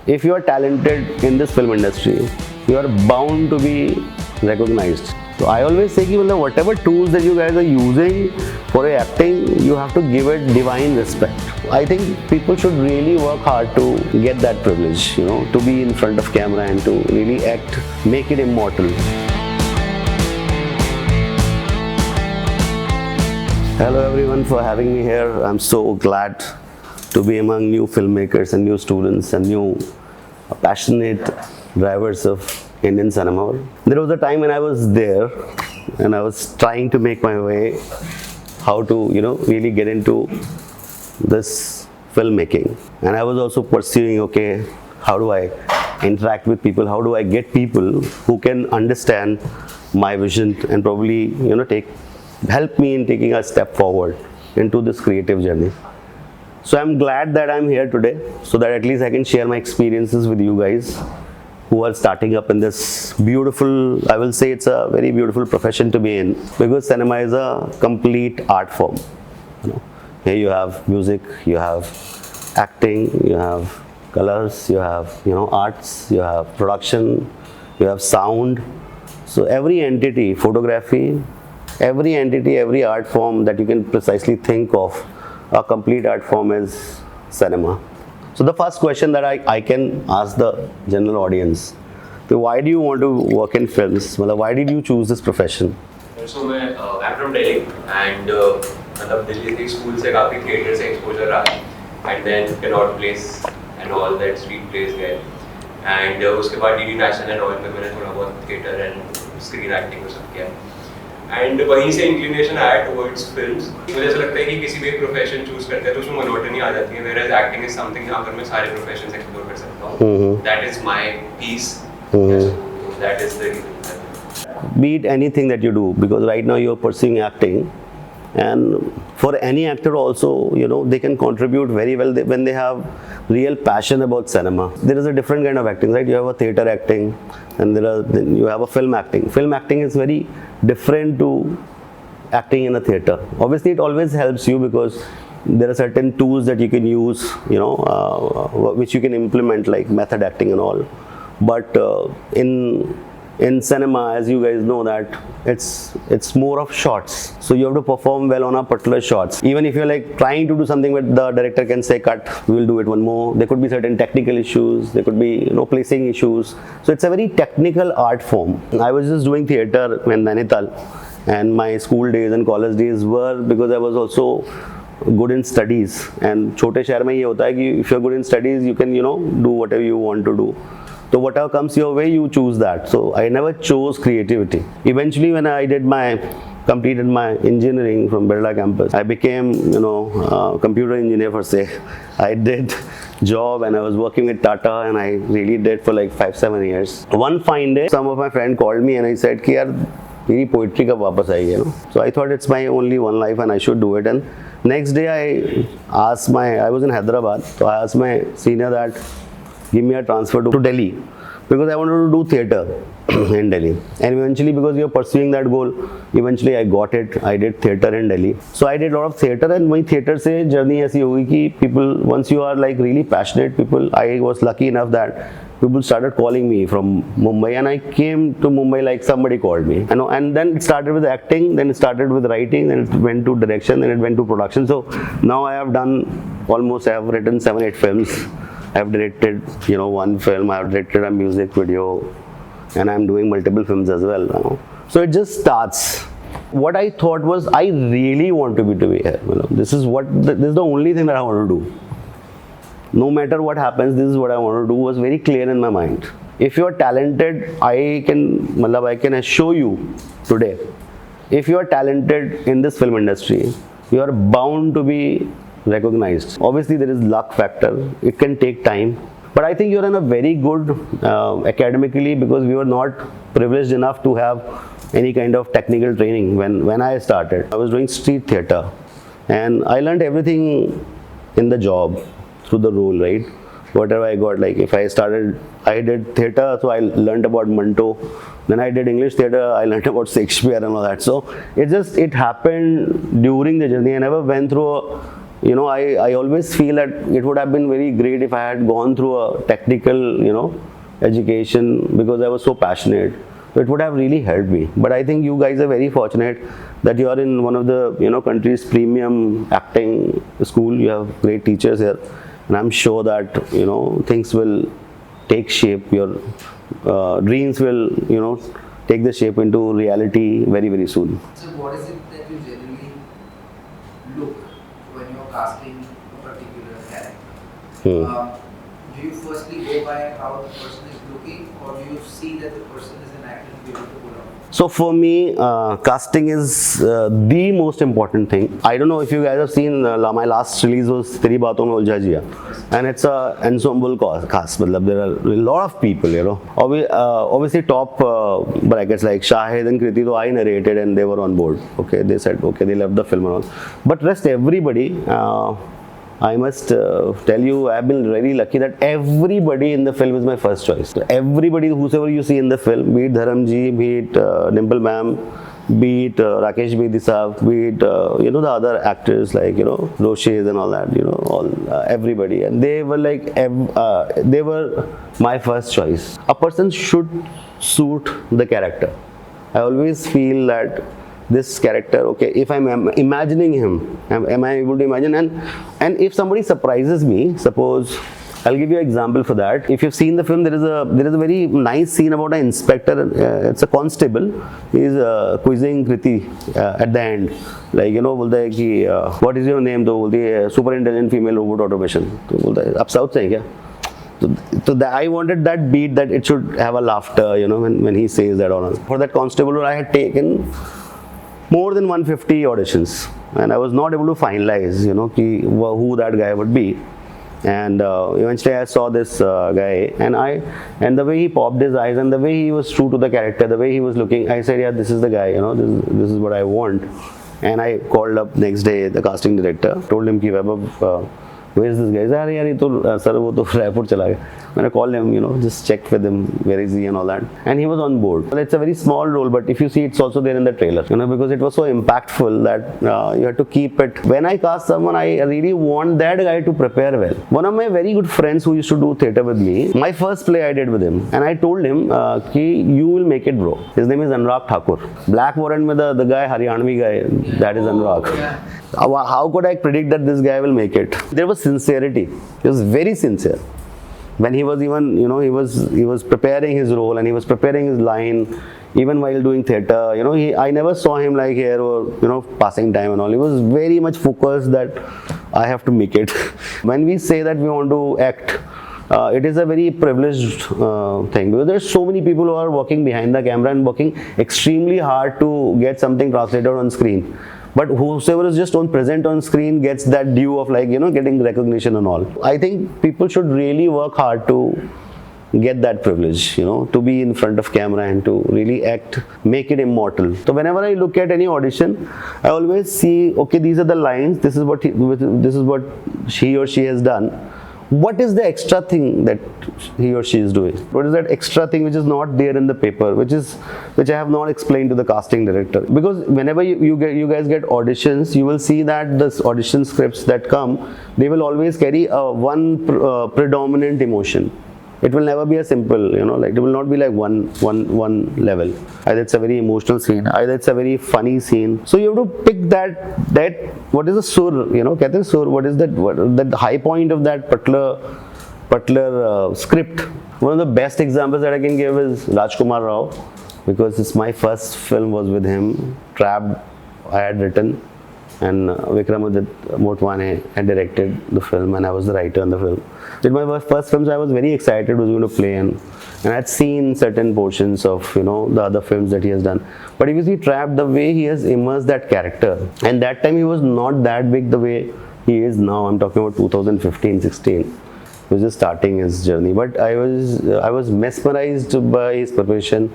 if you are talented in this film industry, you are bound to be recognized. So I always say that whatever tools that you guys are using for your acting, you have to give it divine respect. I think people should really work hard to get that privilege, to be in front of camera and to really act, make it immortal. Hello everyone for having me here. I'm so glad to be among new filmmakers and new students and new passionate drivers of Indian cinema. There was a time when I was there and I was trying to make my way how to, really get into this filmmaking. And I was also pursuing, how do I interact with people? How do I get people who can understand my vision and probably, help me in taking a step forward into this creative journey. So I'm glad that I'm here today so that at least I can share my experiences with you guys who are starting up in this beautiful, I will say it's a very beautiful profession to be in, because cinema is a complete art form. Here you have music, you have acting, you have colors, you have arts, you have production, you have sound. So every entity, photography, every art form that you can precisely think of, a complete art form is cinema. So the first question that I can ask the general audience, so why do you want to work in films? Why did you choose this profession? So I'm from Delhi and Delhi से school से काफी theatre से exposure रहा, and then Connaught Place and all that street plays गए, and उसके बाद DD National and all पे मैंने थोड़ा बहुत theatre and screen acting को सब किया. एंड वहीं से इंक्लिनेशन आया टुवर्ड्स फिल्म्स. मुझे ऐसा लगता है कि किसी भी एक प्रोफेशन चूज करते हैं तो उसमें मोनोटनी आ जाती है, व्हेयरएज एक्टिंग इज समथिंग जहां पर मैं सारे प्रोफेशंस एक्सप्लोर कर सकता हूं. That is my peace. That is the reason. Be it anything that you do, because right now you're pursuing acting, and for any actor also, they can contribute very well when they have real passion about cinema. There is a different kind of acting, right? You have a theatre acting and then you have a film acting. Film acting is very different to acting in a theatre. Obviously it always helps you because there are certain tools that you can use, which you can implement, like method acting and all. But in cinema, as you guys know, that it's more of shots, so you have to perform well on a particular shots. Even if you're like trying to do something where the director can say cut, we will do it one more, there could be certain technical issues, there could be placing issues. So it's a very technical art form. I was just doing theater in Nainital, and my school days and college days were because I was also good in studies, and छोटे शहर में ये होता है कि if you're good in studies you can do whatever you want to do. So whatever comes your way, you choose that. So I never chose creativity. Eventually, when I completed my engineering from Birla campus, I became, computer engineer per se. I did job and I was working with Tata, and I really did for like 5-7 years. One fine day, some of my friends called me and I said, "Ki yaar, meri poetry kab wapas aayi?" So I thought it's my only one life and I should do it. And next day I was in Hyderabad, so I asked my senior that give me a transfer to Delhi, because I wanted to do theatre in Delhi. And eventually, because you're pursuing that goal, eventually I got it. I did theatre in Delhi. So I did a lot of theatre, and my theatre se journey aisi hui ki people, once you are like really passionate people, I was lucky enough that people started calling me from Mumbai, and I came to Mumbai like somebody called me. And then it started with acting, then it started with writing, then it went to direction, then it went to production. So now I have written 7-8 films. I've directed, one film, I've directed a music video, and I'm doing multiple films as well now. So it just starts. What I thought was, I really want to be here. This is the only thing that I want to do. No matter what happens, this is what I want to do, was very clear in my mind. If you're talented, I can assure you today, if you're talented in this film industry, you are bound to be recognized. Obviously there is luck factor, it can take time, but I think you're in a very good academically, because we were not privileged enough to have any kind of technical training when I started. I was doing street theatre and I learned everything in the job through the role, right? Whatever I got, like if I did theatre, so I learned about Manto, then I did English theatre, I learned about Shakespeare and all that. So it happened during the journey. I never went through I always feel that it would have been very great if I had gone through a technical, education, because I was so passionate. So it would have really helped me. But I think you guys are very fortunate that you are in one of the, country's premium acting school. You have great teachers here. And I'm sure that, things will take shape. Your dreams will, take the shape into reality very, very soon. So what is it that you generally look when you're casting a particular character? Do you firstly go by how the person is looking, or do you see that the person is an actor to be able to pull off? So for me, casting is the most important thing. I don't know if you guys have seen, my last release was Teri Baaton Mein Uljha Jiya, and it's a ensemble cast. There are a lot of people, obviously top brackets like Shahid and Kriti, though I narrated and they were on board. Okay, they said okay, they left the film and all. But rest everybody, I must tell you, I've been very lucky that everybody in the film is my first choice. Everybody, whosoever you see in the film, be it Dharamji, be it Dimple ma'am, be it Rakesh Bedi Saab, be it the other actors like Roshes and all that, everybody, and they were like they were my first choice. A person should suit the character. I always feel that this character, okay, if I'm imagining him, am I able to imagine? And if somebody surprises me, suppose, I'll give you an example for that. If you've seen the film, there is a very nice scene about an inspector. It's a constable. He's quizzing Kriti at the end. Like, बोलता है कि what is your name? तो बोलती है super intelligent female robot automation. तो बोलता है आप साउथ से हैं क्या? So I wanted that beat, that it should have a laughter, when he says that. For that constable, I had taken more than 150 auditions, and I was not able to finalize, who that guy would be. And eventually I saw this guy, and the way he popped his eyes, and the way he was true to the character, the way he was looking, I said, yeah, this is the guy, this is what I want. And I called up next day the casting director, told him, Vaibhav, where is this guy? He said, यार ये तो sir वो तो रायपुर चला गया. मैंने called him, just checked with him, where is he and all that, and he was on board. It's a very small role, but if you see, it's also there in the trailer, because it was so impactful that you have to keep it. When I cast someone, I really want that guy to prepare well. One of my very good friends who used to do theatre with me, my first play I did with him, and I told him, you will make it, bro. His name is Anurag Thakur. Black Warrant mein the guy, Haryanvi guy, that is Anurag. How could I predict that this guy will make it? There was sincerity. He was very sincere. When he was even, he was preparing his role, and he was preparing his line, even while doing theatre. I never saw him like here or, passing time and all. He was very much focused that I have to make it. When we say that we want to act, it is a very privileged thing, because there are so many people who are working behind the camera and working extremely hard to get something translated on screen. But whosoever is just present on screen gets that due of getting recognition and all. I think people should really work hard to get that privilege, to be in front of camera and to really act, make it immortal. So whenever I look at any audition, I always see, okay, these are the lines, this is what he or she has done. What is the extra thing that he or she is doing? What is that extra thing which is not there in the paper, which I have not explained to the casting director? Because whenever you guys get auditions, you will see that the audition scripts that come, they will always carry one predominant emotion. It will never be a simple, it will not be like one level. Either it's a very emotional scene, either it's a very funny scene. So you have to pick that what is the sur, कहते हैं sur, what is that high point of that particular script. One of the best examples that I can give is Rajkumar Rao, because it's my first film was with him. Trapped, I had written, and Vikramadit Motwane had directed the film, and I was the writer on the film. With my first films, I was very excited was going to play, and I had seen certain portions of the other films that he has done. But if you see Trapped, the way he has immersed that character, and that time he was not that big the way he is now. I'm talking about 2015-16. He was just starting his journey, but I was mesmerized by his preparation.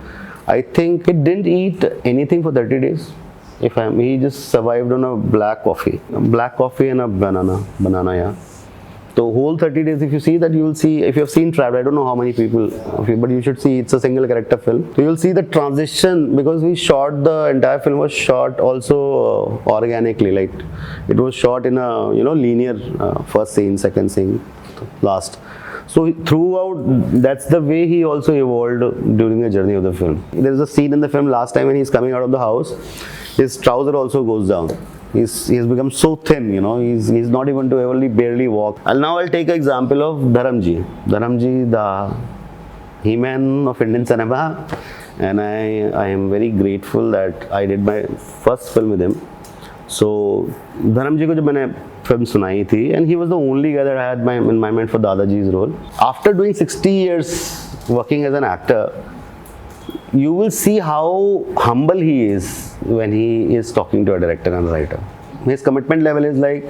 I think he didn't eat anything for 30 days. He just survived on a black coffee and a banana, yeah. So whole 30 days, if you see that, you will see, if you have seen Trapped, I don't know how many people of you, but you should see, it's a single character film. So you'll see the transition, because we shot, the entire film was shot also organically, like it was shot in a, you know, linear, first scene, second scene, last. So throughout, that's the way he also evolved during the journey of the film. There's a scene in the film last time when he's coming out of the house, his trouser also goes down. He's become so thin, you know, he's not even to barely walk. And now I'll take an example of Dharamji, the He-Man of Indian cinema, and I am very grateful that I did my first film with him. So Dharamji को जब मैंने film सुनाई थी, and he was the only guy that I had in my mind for Dadaji's role. After doing 60 years working as an actor, you will see how humble he is when he is talking to a director and a writer. His commitment level is like,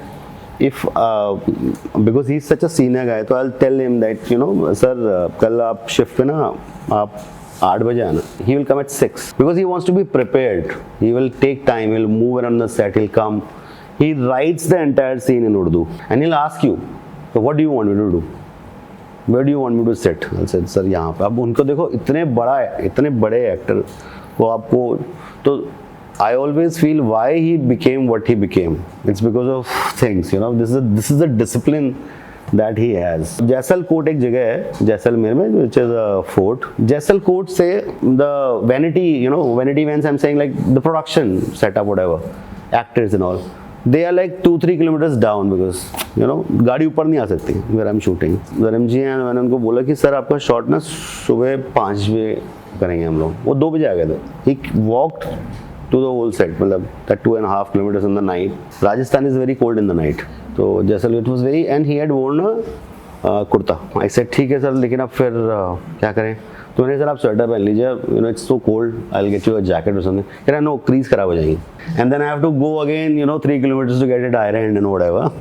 if because he's such a senior guy, so I'll tell him that, you know, sir, कल आप shift पे ना आप 8 बजे आना. He will come at 6 because he wants to be prepared. He will take time. He'll move around the set. He'll come. He writes the entire scene in Urdu, and he'll ask you, so what do you want me to do? Where do you want me to sit? I said, sir, यहाँ पे. अब उनको देखो, इतने बड़े actor को आपको, तो I always feel why he became what he became. It's because of things, you know. This is the discipline that he has. जैसलकोट एक जगह है जैसलमेर में, which is a fort. जैसलकोट से the vanity, you know, vanity vans, I'm saying, like the production setup, whatever, actors and all, they are like 2-3 kilometers down, because, you know, गाड़ी ऊपर नहीं आ सकती where I'm shooting. धर्म जी हैं, मैंने उनको बोला कि सर आपका शॉट ना सुबह 5 बजे करेंगे हम लोग. वो 2 बजे आ गए थे. He walked to the whole set, मतलब that 2.5 kilometers in the night. Rajasthan is very cold in the night. तो जैसल, it was very, and he had worn a kurta. I said ठीक है सर, लेकिन अब फिर क्या करें? तो मैंने सर आप स्वेटर पहन लीजिए, you know, it's so cold, I'll get you a jacket or something. कह रहा no, crease खराब हो जाएगी. And then I have to go again, you know, 3 kilometers to get it ironed and whatever.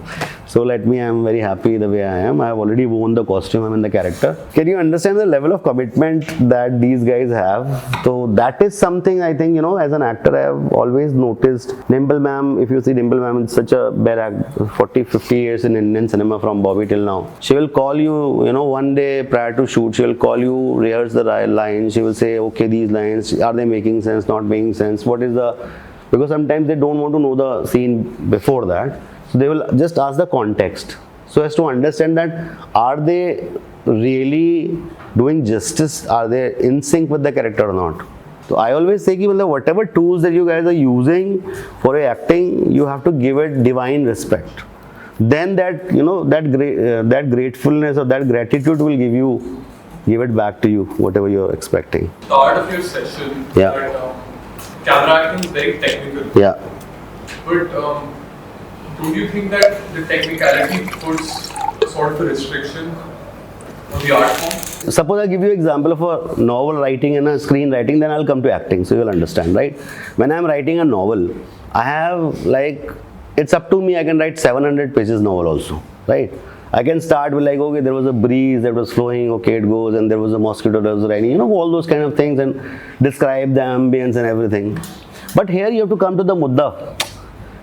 So let me, I'm very happy the way I am. I have already worn the costume, I'm in the character. Can you understand the level of commitment that these guys have? So that is something I think, you know, as an actor I have always noticed. Dimple ma'am, if you see Dimple ma'am, it's such a bad actor, 40-50 years in Indian cinema from Bobby till now. She will call you, you know, one day prior to shoot, she will call you, rehearse the lines. She will say, okay, these lines, are they making sense, not making sense? What is the, because sometimes they don't want to know the scene before that. So they will just ask the context, so as to understand that are they really doing justice, are they in sync with the character or not. So I always say that whatever tools that you guys are using for acting, you have to give it divine respect. Then that, you know, that gratefulness or that gratitude will give it back to you, whatever you are expecting. The art of your session, Yeah. that camera acting is very technical. Yeah. But don't you think that the technicality puts sort of a restriction on the art form? Suppose I give you an example of a novel writing and a screenwriting, then I'll come to acting, so you'll understand, right? When I'm writing a novel, I have, like, it's up to me, I can write 700 pages novel also, right? I can start with like, okay, there was a breeze that was flowing, okay, it goes, and there was a mosquito that was raining, you know, all those kind of things, and describe the ambience and everything. But here you have to come to the mudda.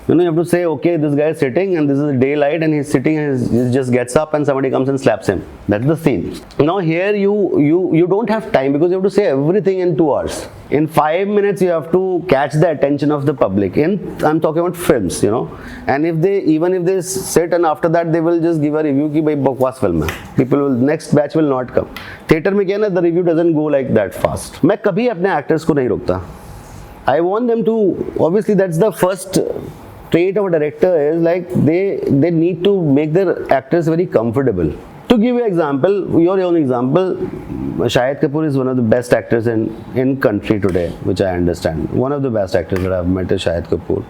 You know, you have to say, okay, this guy is sitting and this is daylight and he's sitting and he just gets up and somebody comes and slaps him. That's the scene. Now here you don't have time, because you have to say everything in 2 hours. In 5 minutes you have to catch the attention of the public. I'm talking about films, you know. And even if they sit and after that they will just give a review ki bhai bakwas film hai. People will, next batch will not come. Theater mein kya na, the review doesn't go like that fast. मैं कभी अपने actors को नहीं रोकता. I want them to, obviously that's the first trait of a director, is like they need to make their actors very comfortable. To give you an example, your own example, Shahid Kapoor is one of the best actors in country today, which I understand. One of the best actors that I've met is Shahid Kapoor.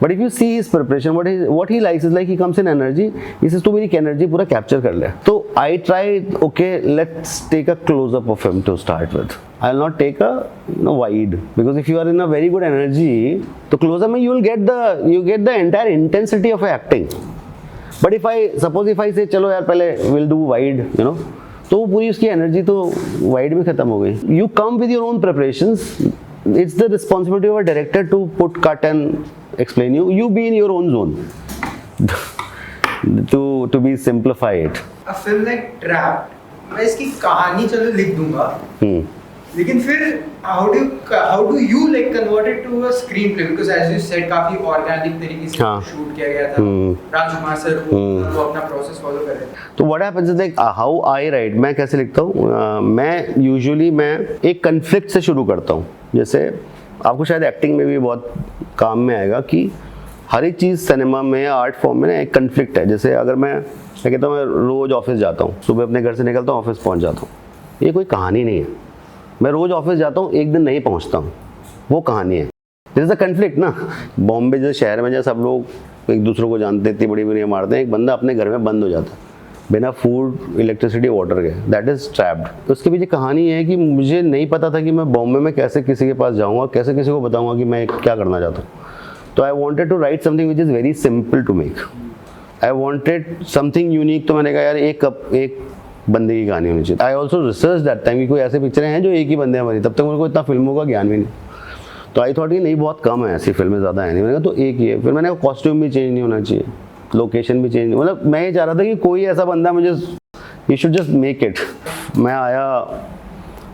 But if you see his preparation, what he likes is like he comes in energy. He says, "Tu meri energy pura capture kar le." So I tried, okay, let's take a close up of him to start with. I'll not take a wide, because if you are in a very good energy, to close up you get the entire intensity of acting. But if I say चलो यार पहले we'll do wide, you know, तो वो पूरी उसकी energy तो wide में खत्म हो गई. You come with your own preparations. It's the responsibility of a director to put cut and explain you. You be in your own zone. to be simplify it. A film like Trapped, मैं इसकी कहानी चलो लिख दूंगा, लेकिन फिर how do you like convert it to a screenplay, because as you said काफी organic तरीके से हाँ. शूट किया गया था, राजकुमार सर वो अपना प्रोसेस फॉलो कर रहे थे. तो what happens is like how I write, मैं कैसे लिखता हूँ, मैं यूजुअली मैं एक कन्फ्लिक्ट से शुरू करता हूँ. जैसे आपको शायद एक्टिंग में भी बहुत काम में आएगा कि हर एक चीज़ सिनेमा में आर्ट फॉर्म में ना एक कन्फ्लिक्ट है. जैसे अगर मैं कहता हूँ मैं रोज़ ऑफिस जाता हूँ, सुबह अपने घर से निकलता हूँ ऑफिस पहुँच जाता हूँ, ये कोई कहानी नहीं है. मैं रोज़ ऑफिस जाता हूँ, एक दिन नहीं पहुँचता हूँ, वो कहानी है. दिस इज़ अ कन्फ्लिक्ट ना. बॉम्बे जैसे शहर में जैसे सब लोग एक दूसरे को जानते, इतनी बड़ी बड़ी मारते हैं, एक बंदा अपने घर में बंद हो जाता है बिना फूड इलेक्ट्रिसिटी वाटर के, दैट इज़ ट्रैप्ड. उसके पीछे कहानी है कि मुझे नहीं पता था कि मैं बॉम्बे में कैसे किसी के पास जाऊँगा, कैसे किसी को बताऊँगा कि मैं क्या करना चाहता हूँ. तो I wanted to write something which is very simple to make. I wanted something unique. तो मैंने कहा यार एक बंदे की कहानी होनी चाहिए. I also research that time कि कोई ऐसे पिक्चरें हैं जो एक ही बंदे में बनी. तब तक मेरे को इतना फिल्मों का ज्ञान भी नहीं. तो आई थॉट कि नहीं बहुत कम है ऐसी फिल्में, ज़्यादा है नहीं. मैंने कहा तो एक ही है. फिर मैंने कॉस्ट्यूम भी चेंज नहीं होना चाहिए, लोकेशन भी चेंज, मतलब मैं ये चाह रहा था कि कोई ऐसा बंदा मुझे, you should just make it. मैं आया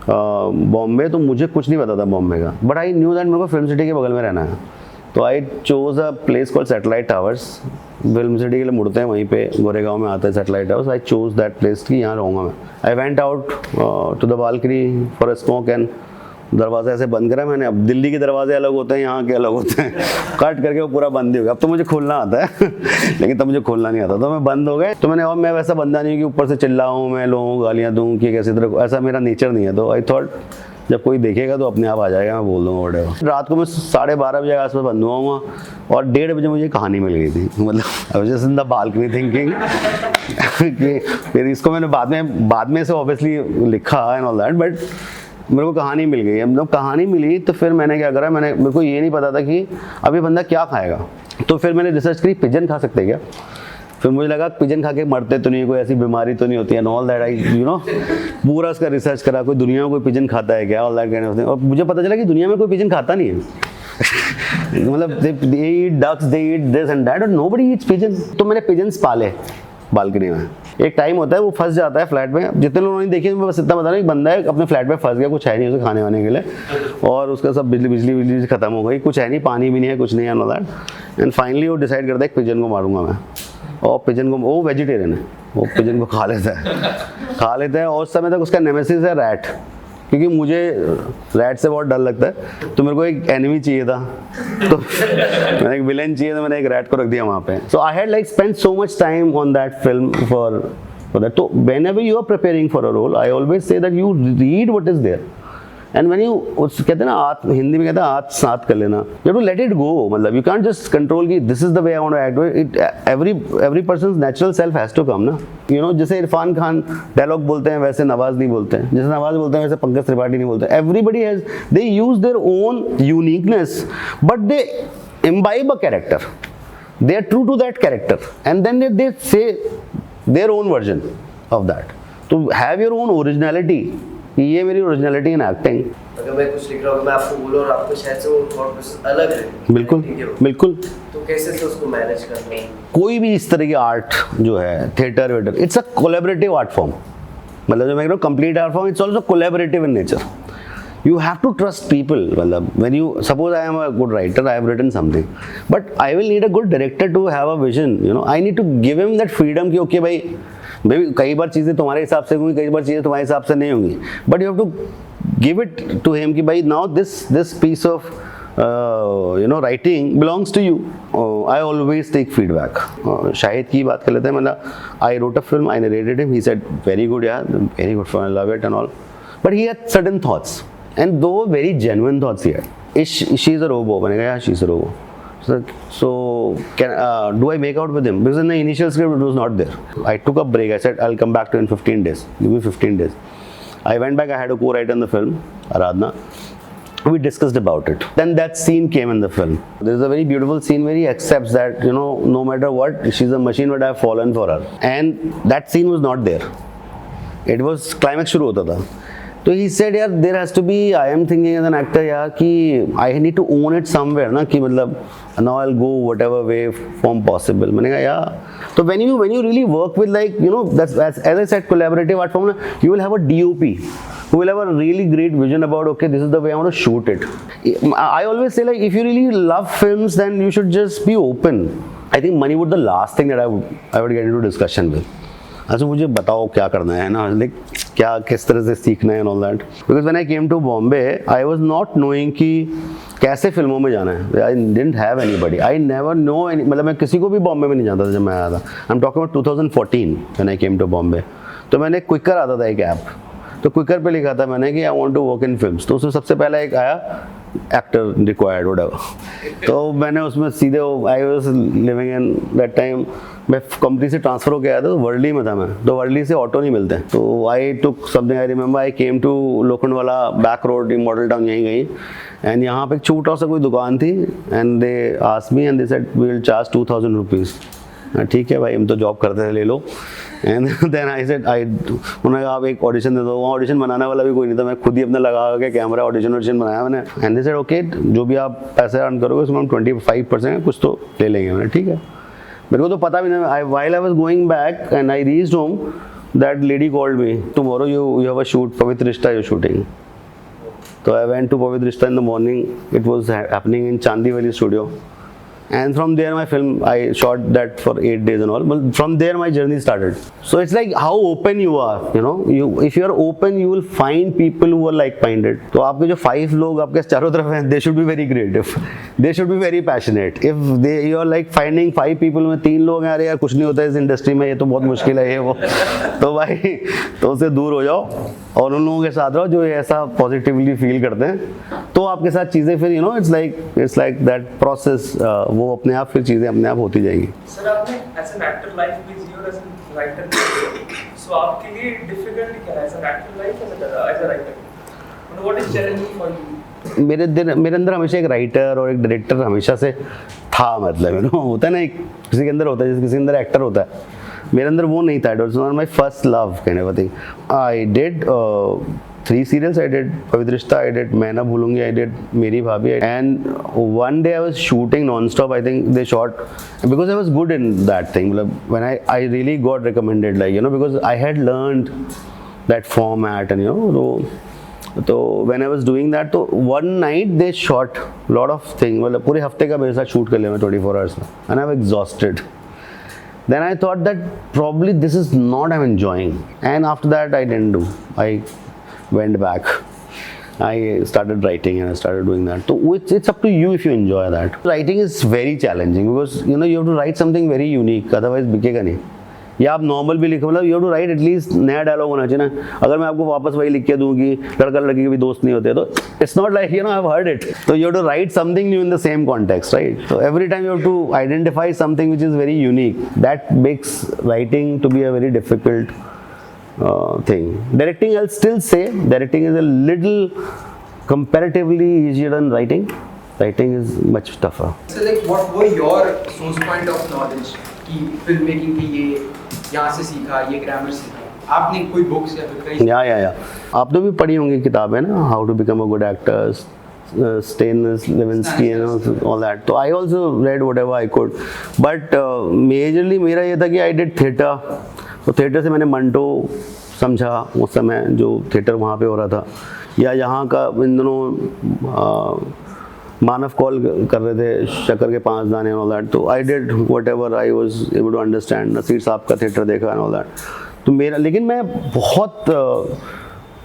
बॉम्बे तो मुझे कुछ नहीं पता था बॉम्बे का, बट आई न्यू दैट मेरे को फिल्म सिटी के बगल में रहना है. तो I chose a place called satellite towers. Film city के लिए मुड़ते हैं वहीं पे, गोरेगांव में आता है satellite towers. I chose that place कि यहाँ रहूँगा मैं. I went out to the balcony for a smoke and दरवाज़ा ऐसे बंद करा मैंने. अब दिल्ली के दरवाजे अलग होते हैं, यहाँ के अलग होते हैं. कट करके वो पूरा बंद ही हो गया. अब तो मुझे खोलना आता है लेकिन तब मुझे खोलना नहीं आता, तो मैं बंद हो गए. तो मैंने, और मैं वैसा बंदा नहीं कि ऊपर से चिल्लाऊँ, मैं लोगों को गालियाँ दूँ कि कैसे तरह, ऐसा मेरा नेचर नहीं है. तो आई थॉट जब कोई देखेगा तो अपने आप आ जाएगा, मैं बोल दूँगा वोटेवर. रात को मैं 12:30 बजे आस पास बंद हुआ हूँ और 1:30 बजे मुझे कहानी मिल गई थी. मतलब I was just in the balcony thinking कि फिर इसको मैंने बाद में से ऑब्वियसली लिखा एंड ऑल दैट, बट मेरे को कहानी मिल गई. अब कहानी मिली तो फिर मैंने क्या करा, मेरे को ये नहीं पता था कि अभी बंदा क्या खाएगा. तो फिर मैंने रिसर्च करी पिजन खा सकते क्या. फिर मुझे लगा पिजन खा के मरते तो नहीं, कोई ऐसी बीमारी तो नहीं होती है, ऑल दैट. आई पूरा उसका रिसर्च करा, कोई दुनिया में कोई पिजन खाता है क्या, all that kind of thing. और मुझे पता चला कि दुनिया में कोई पिजन खाता नहीं है. मतलब they eat ducks, they eat this and that, और नोबडी ईट्स पिजन. तो मैंने पिजन्स पाले बालकनी में. एक टाइम होता है वो फंस जाता है फ्लैट में. जितने लोगों ने देखे मैं बस इतना बता रहा हूँ, एक बंदा है अपने फ्लैट में फंस गया, कुछ है नहीं उसे खाने वाने के लिए, और उसका सब बिजली खत्म हो गई, कुछ है नहीं, पानी भी नहीं है, कुछ नहीं है, नो दैट. एंड फाइनली वो डिसाइड करता है पिजन को मारूंगा मैं. और पिजन को, वो वेजिटेरियन है, वो पिजन को खा लेता है. और उस समय तक उसका नेमेसिस है रैट, क्योंकि मुझे रैट से बहुत डर लगता है. तो मेरे को एक एनिमी चाहिए था, तो मैंने एक विलेन चाहिए, तो मैंने एक रैट को रख दिया वहाँ पे. So I had like spend so much time on that film for that. तो whenever you are preparing for a role, I always say that you read what is there. And when you, कहते हैं ना, हिंदी में कहते हैं आत्म साथ कर लेना. You have to let it go. मतलब यू कांट जस्ट कंट्रोल कि this is the way I want to act. It every person's natural self has to come ना. यू नो, जैसे इरफान खान डायलॉग बोलते हैं वैसे नवाज नहीं बोलते हैं, जैसे नवाज बोलते हैं वैसे पंकज त्रिपाठी नहीं बोलते. Everybody has, they use their own uniqueness, but they imbibe a character. They are true to that character, and then they say their own version of that. To have your own originality. ये मेरी originality in acting. अगर मैं कुछ लिख रहा हूँ, मैं आपको बोलूँ और आपको शायद से वो थॉट प्रोसेस अलग है. बिल्कुल बिल्कुल. तो कैसे से उसको मैनेज करना है? कोई भी इस तरह की आर्ट जो है, theatre waiter, it's a collaborative art form. मतलब जो मैं कह रहा हूँ complete art form, it's also collaborative in nature. You have to trust people. मतलब when you, suppose I am a good writer, I have written something, but I will need a good director to have a vision. You know, I need to give him that freedom कि okay भाई कई बार चीज़ें तुम्हारे हिसाब से होंगी, कई बार चीज़ें तुम्हारे हिसाब से नहीं होंगी, but you have to give it to him कि भाई now this piece of writing belongs to you. I always take feedback. Shahid की बात कर लेते हैं. मतलब I wrote a film, I narrated him, he said very good, yeah, very good film, I love it and all, but he had certain thoughts. And though very genuine thoughts here. She's a robo. मैंने कहा yeah, she's a robo. So do I make out with him? Because in the initial script it was not there. I took a break. I said I'll come back to you in 15 days. Give me 15 days. I went back. I had a co-writer in the film, Aradhana. We discussed about it. Then that scene came in the film. There's a very beautiful scene where he accepts that, you know, no matter what, she's a machine, but I've fallen for her. And that scene was not there. It was climax शुरू होता था. तो he said यार there has to be, I am thinking as an actor यार कि I need to own it somewhere ना, कि मतलब now I will go whatever way form possible. मैंने कहा यार, तो when you really work with like you know that's as I said collaborative art form, you will have a DOP who will have a really great vision about okay this is the way I want to shoot it. I always say like if you really love films then you should just be open. I think money would the last thing that I would get into discussion with. अच्छा मुझे बताओ क्या करना है ना, like क्या किस तरह से सीखना है and all that. Because when I came to Bombay I was not knowing कि कैसे फिल्मों में जाना है. I didn't have anybody, I never know any, मतलब मैं किसी को भी बॉम्बे में नहीं जानता था जब मैं आया था. I am talking about 2014 when I came to Bombay. तो मैंने क्विकर आता था एक ऐप, तो क्विकर पे लिखा था मैंने कि I want to work in films. तो उसमें सबसे पहला एक आया एक्टर रिक्वायर्ड व्हाटएवर. तो मैंने उसमें सीधे I was living in that time, मैं कंपनी से ट्रांसफर होकर आया था तो वर्ली में था मैं. तो वर्ली से ऑटो नहीं मिलते, तो I took something, I remember I came to Lokhandwala back road model town, यहीं गई. एंड यहाँ पे एक छोटा सा कोई दुकान थी and they asked me and they said we will charge 2000 rupees. ठीक है भाई, हम तो जॉब करते थे, ले लो. एंड देन आई सेड उन्होंने कहा आप एक ऑडिशन दे दो. वहाँ ऑडिशन बनाने वाला भी कोई नहीं था, मैं खुद ही अपने लगा के कैमरा ऑडिशन बनाया मैंने. एंड दे सेड ओके जो भी आप पैसे अर्न करोगे उसमें हम 25% कुछ तो ले लेंगे. मैंने ठीक है. मेरे को तो पता भी नहीं. While I was going back and I reached home, that lady called me, tomorrow you have a shoot, पवित्र रिश्ता you shooting. So I went to Pavit Rishta in the morning. It was happening in Chandivali studio. And from there my film, I shot that for 8 days and all. But from there my journey started. So it's like how open you are, you know. If you are open, you will find people who are like-minded. तो आपके जो 5 लोग आपके चारों तरफ हैं, they should be very creative. They should be very passionate. If you are like finding 5 people में 3 लोग हैं, अरे यार कुछ नहीं होता है इस इंडस्ट्री में, ये तो बहुत मुश्किल है ये वो. तो भाई तो उससे दूर हो जाओ और उन लोगों के साथ रहो जो ऐसा पॉजिटिवली फील करते हैं. तो आपके साथ चीज़ें फिर इट्स लाइक दैट प्रोसेस, वो अपने आप फिर चीज़ें अपने आप होती जाएंगी. सर आपने एज एन एक्टर लाइफ भी जी और एज एन राइटर भी, सो आपके लिए डिफिकल्टी क्या है as an actor life as a writer? What is challenging for you? मेरे अंदर हमेशा एक राइटर और एक डायरेक्टर हमेशा से था. मतलब होता है ना, एक किसी के अंदर होता है, किसी के अंदर एक्टर होता है. मेरे अंदर वो नहीं था. It was not my first love kind of thing. I did 3 serials. I did Pavit Rishta, I did मैं ना भूलूंगी, I did मेरी भाभी. And one day I was shooting non-stop. I think they shot because I was good in that thing. When I really got recommended, like, you know, because I had learned that format and, you know, तो when I was doing that, तो one night they shot lot of things. मतलब पूरे हफ्ते का मेरे साथ shoot कर लिया मैं 24 hours में. And I was exhausted. Then I thought that probably this is not I'm enjoying. And after that I didn't do. I went back. I started writing and I started doing that. So it's up to you if you enjoy that. Writing is very challenging because you know you have to write something very unique. Otherwise बिकेगा नहीं. या आप normal भी लिखो, मतलब you have to write at least नया dialogue होना चाहिए ना. अगर मैं आपको वापस वही लिख के दूँ कि लड़का लड़की के भी दोस्त नहीं होते, तो it's not like, you know, I have heard it. तो you have to write something new in the same context, right. तो every time you have to identify something which is very unique. That makes writing to be a very difficult thing. Directing, I'll still say directing is a little comparatively easier than writing. Writing is much tougher. So like what were your source point of knowledge कि film making की ये यहाँ से सीखा, ये grammar सीखा? आपने कोई बुक्स या फिर कहीं? या आपने भी पढ़ी होंगी किताबें ना, how to become a good actor, Stanislavski Levinsky and all that. तो I also read whatever I could. But majorly मेरा ये था कि I did theatre. तो थिएटर से मैंने मंटो समझा उस समय जो थिएटर वहाँ पे हो रहा था. या यहाँ का इन दोनों मानव कॉल कर रहे थे, शक्कर के 5 दाने एंड ऑल दैट. तो I did whatever I was able to understand. Naseer sahab का थिएटर देखा एंड ऑल दैट. तो मेरा, लेकिन मैं बहुत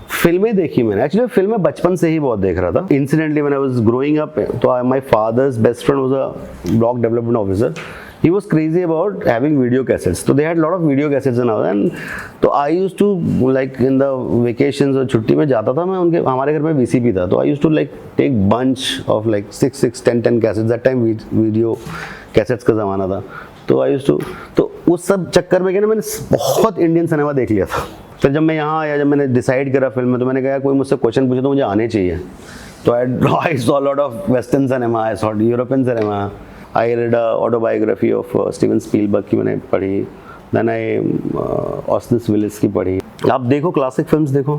फिल्में देखी मैंने. एक्चुअली फिल्में बचपन से ही बहुत देख रहा था. Incidentally when I was growing up, तो my father's best friend was a block development officer. He was crazy about having video cassettes. So they had a lot of video cassettes and all. And तो I used to like in the vacations और छुट्टी में जाता था मैं उनके, हमारे घर में VCP था. तो I used to like take bunch of like 6, 10 cassettes. That time video cassettes का ज़माना था. तो I used to, तो उस सब चक्कर में क्या ना मैंने बहुत इंडियन सिनेमा देख लिया था. फिर जब मैं यहाँ आया, जब मैंने डिसाइड करा फिल्म में, तो मैंने कहा कोई मुझसे क्वेश्चन पूछे तो मुझे आने चाहिए. तो I saw a lot of Western cinema, I saw European cinema. I read a autobiography of Steven Spielberg की मैंने पढ़ी. Then I Osnes Willis की पढ़ी. आप देखो क्लासिक फिल्म्स देखो,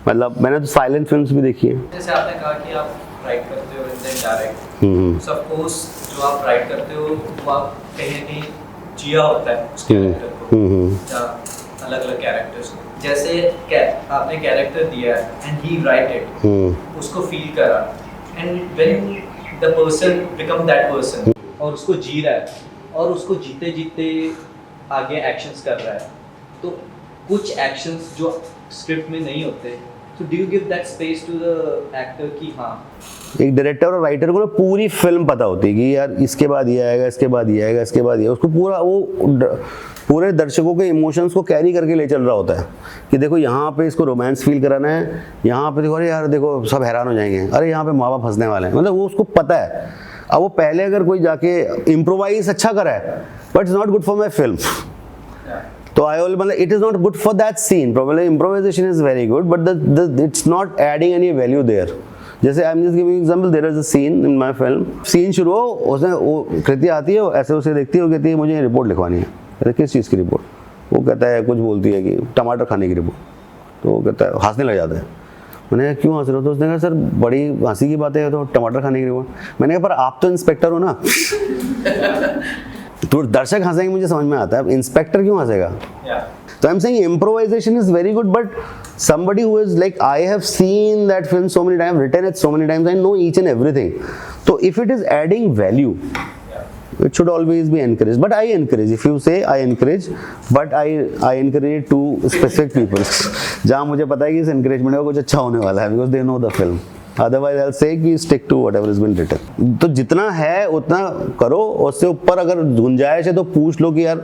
मतलब मैंने तो साइलेंट फिल्म्स भी देखी हैं। जैसे आपने कहा कि आप राइट करते हो and then direct, so of course जो आप राइट करते हो वो आप कहीं ना कहीं जिया होता है उस कैरेक्टर को, या अलग अलग कैरेक्टर्स को। जैसे आपने कैरेक्टर दिया एंड ही राइट इट, उसको फील करा, and when the person become that person और उसको जी रहा है और उसको जीते जीते आगे एक्शंस कर रहा है, तो कुछ एक्शंस जो स्क्रिप्ट में नहीं होते, तो do you give that space to the actor कि हाँ, एक डायरेक्टर और राइटर को ना पूरी फिल्म पता होती है कि यार इसके बाद ये आएगा, इसके बाद ये आएगा, इसके बाद ये, उसको पूरा वो पूरे दर्शकों के इमोशंस को कैरी करके ले चल रहा होता है कि देखो यहाँ पे इसको रोमांस फील कराना है, यहाँ पे देखो अरे यार देखो सब हैरान हो जाएंगे, अरे यहाँ पे माँ बाप हंसने वाले हैं, मतलब वो उसको पता है। अब वो पहले अगर कोई जाके इम्प्रोवाइज अच्छा करा है but it's not good for my film, तो आई ऑल मतलब it is not good for that scene, probably improvisation is very good but it's not adding any value there. जैसे I am just giving example, there is a scene in my film, scene शुरू हो, उसने वो कृति आती है, ऐसे उसे देखती है, वो कहती है मुझे रिपोर्ट लिखवानी है। कहते किस चीज़ की रिपोर्ट? वो कहता है कुछ बोलती है कि टमाटर खाने की रिपोर्ट, तो वो कहता है हंसने लग जाता है। मैंने कहा क्यों हंस रहे हो? तो उसने कहा सर बड़ी हंसी की बात है, तो टमाटर खाने की रिपोर्ट। मैंने कहा पर आप तो इंस्पेक्टर हो ना। तो दर्शक हंसेंगे मुझे समझ में आता है, इंस्पेक्टर क्यों हंसेगा? So I'm saying improvisation is very good, but somebody who is like, I have seen that film so many times, written it so many times, I know each and everything. So if it is adding value, it should always be encouraged. But I encourage, if you say I encourage, but I encourage to specific people. जहाँ मुझे पता है कि इस encouragement का कुछ अच्छा होने वाला है, because they know the film. Otherwise I'll say कि stick to whatever has been written. तो जितना है उतना करो, उससे ऊपर अगर गुंजाइश है तो पूछ लो कि यार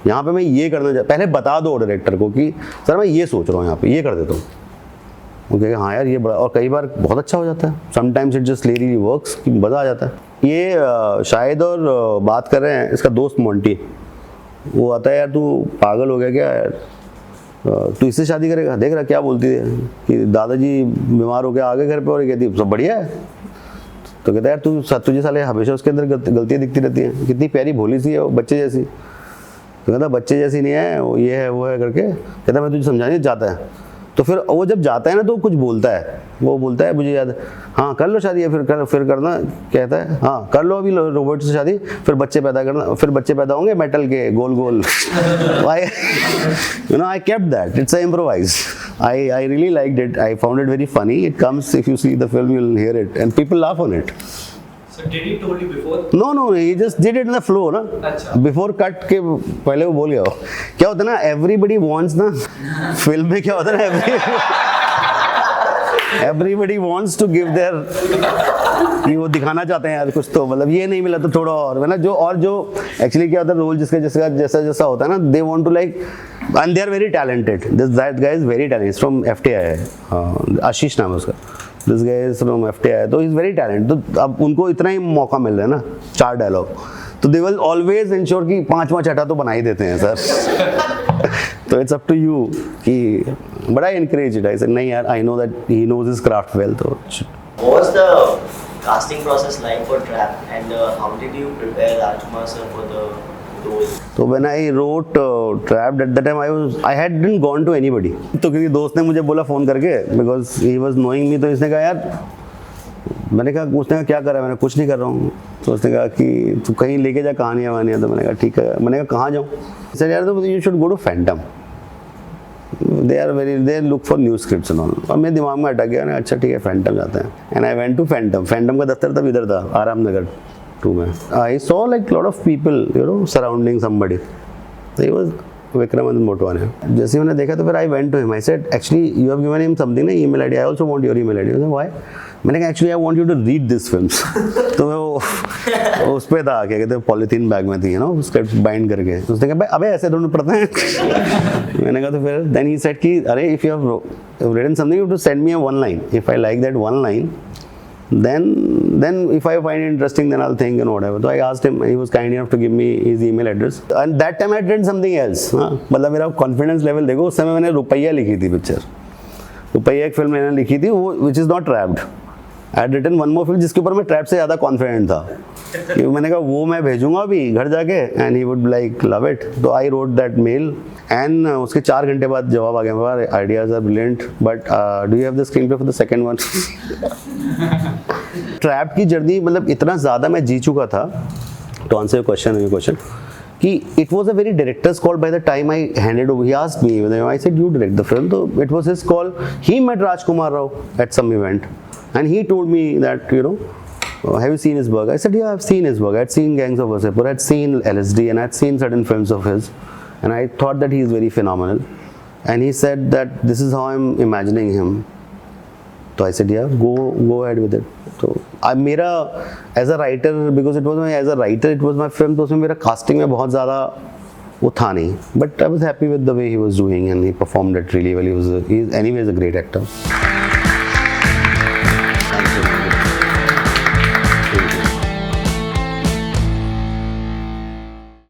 यहाँ पे मैं ये करना चाहता, पहले बता दो डायरेक्टर को कि सर मैं ये सोच रहा हूँ, यहाँ पे ये कर देता हूँ। ओके हाँ यार ये बड़ा, और कई बार बहुत अच्छा हो जाता है, sometimes it just really works कि मज़ा आ जाता है। ये शायद और बात कर रहे हैं, इसका दोस्त मोंटी, वो आता है यार तू पागल हो गया क्या यार, तू इससे शादी करेगा? देख रहा क्या बोलती है कि दादाजी बीमार हो गया आ गए घर पे, और ये कहती सब बढ़िया है। तो कहता है यार तुझे साले हमेशा उसके अंदर गलतियाँ दिखती रहती हैं, कितनी प्यारी भोली सी है वो, बच्चे जैसी। तो कहता बच्चे जैसी नहीं है वो, ये है वो है करके। कहता मैं तुझे समझाने जाता है। तो फिर वो जब जाता है ना तो कुछ बोलता है, वो बोलता है मुझे याद, हाँ कर लो शादी, फिर करना, कहता है हाँ कर लो अभी रोबोट से शादी, फिर बच्चे पैदा करना, फिर बच्चे पैदा होंगे मेटल के गोल गोल। You know, I kept that. It's a improvise. I really liked it. I found it very funny. It comes, if you see the film, you'll hear it, and people laugh on it. so did he told you before? No, he just did it in the flow ना। अच्छा। Before cut के पहले वो बोल गया हो। क्या होता है ना, everybody wants ना, फिल्म में क्या होता है ना, everybody wants to give their, कि वो दिखाना चाहते हैं यार कुछ, तो मतलब ये नहीं मिला तो थोड़ा और, है ना, जो एक्चुअली क्या होता है रोल जिसका जैसा होता है ना, they want to like, and they are very talented. That guy is very talented. He's from FTI है, आशीष नाम है उसका। This guy is from FTI, तो he's very talented. तो अब उनको इतना ही मौका मिल रहा है ना, 4 डायलॉग, तो they will always ensure कि 5 छठा तो बना ही देते हैं सर। तो it's up to you कि, but I encourage it. I said नहीं यार, I know that he knows his craft well. तो What was the casting process like for Trap, and how did you prepare Rajkumar sir for the role? तो when I wrote Trapped, at that time I hadn't gone to anybody. तो किसी दोस्त ने मुझे बोला phone करके, because he was knowing me, तो इसने कहा यार, मैंने कहा, उसने कहा क्या कर रहा है? मैंने कुछ नहीं कर रहा हूँ। तो उसने कहा कि तू कहीं लेके जा कहानियाँ वानियाँ। तो मैंने कहा ठीक है। मैंने कहा कहाँ जाऊँ? सर यार तो you should go to Phantom, they look for new scripts and all. और मेरे दिमाग में अटक गया ना, अच्छा ठीक है फैंटम जाते हैं। And I went to Phantom. Phantom का दफ्तर तब इधर था, आराम नगर 2 में। I saw like lot of people you know surrounding somebody. He was Vikramaditya Motwane. जैसे मैंने देखा तो फिर I went to him, I said actually you have given him something ना, email ID, I also want your email ID. Why? मैंने कहा actually I want you to read this films. तो वो उस पे था, क्या कहते हैं, पॉलीथीन बैग में थी ना स्क्रिप्ट बाइंड करके। तो उसने कहा भाई अबे ऐसे दोनों पढ़ते हैं। मैंने कहा तो फिर देन ही सेड कि अरे if you have written something you have to send me a 1 line. If I like that 1 line, then if I find it interesting, then I'll think and whatever. So I asked him, he was kind enough to give me his email address. And that time I had done something else. मतलब मेरा confidence level देखो, उस समय मैंने रुपैया लिखी थी picture. रुपैया एक फिल्म मैंने लिखी थी, वो which is not Trapped. I had written one more film जिसके ऊपर मैं Trapped से ज़्यादा confident था। कि मैंने कहा वो मैं भेजूंगा अभी घर जाके, and he would like love it. तो I wrote that mail and उसके 4 घंटे बाद जवाब आ गया, ideas are brilliant but do you have the screen play for the second one. Trap की जर्नी मतलब इतना ज़्यादा मैं जी चुका था, टू आंसर योर क्वेश्चन कि it was a very director's call by the time I handed over. He asked me, I said you direct the film, तो it was his call. He met Rajkumar Rao at some event and he told me that, you know, have you seen his work? I said, yeah, I've seen his work. I'd seen Gangs of Wasseypur, I'd seen LSD, and I'd seen certain films of his, and I thought that he is very phenomenal. And he said that this is how I'm imagining him. So I said, yeah, go ahead with it. So मेरा as a writer, because it was my film, तो उसमें मेरा casting में बहुत ज़्यादा वो था नहीं. But I was happy with the way he was doing and he performed it really well. He is anyways a great actor.